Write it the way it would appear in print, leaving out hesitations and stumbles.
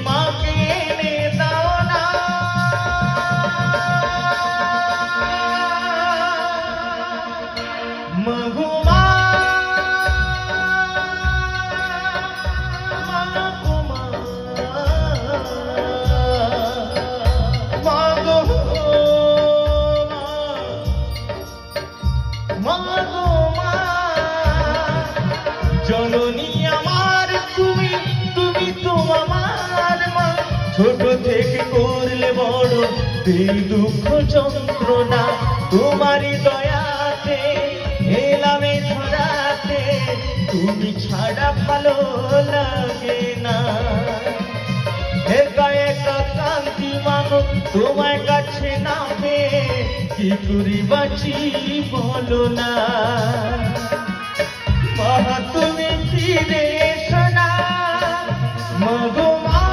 মাকে এনে দাও না মাগো মা মাগো মা মাগো মা মাগো মা জননী আমার তুমি তুমি তো আমার মা ছোট থেকে করলে বড় এই দুঃখ যন্ত্রণা তোমারই দয়াতে এলামে ধরাতে তুমি ছাড়া ভালো লাগে না একা একা কান্তি মানো তোমার কাছে না পেয়ে কি করি বাঁচি বলো না মা তুমি ফিরে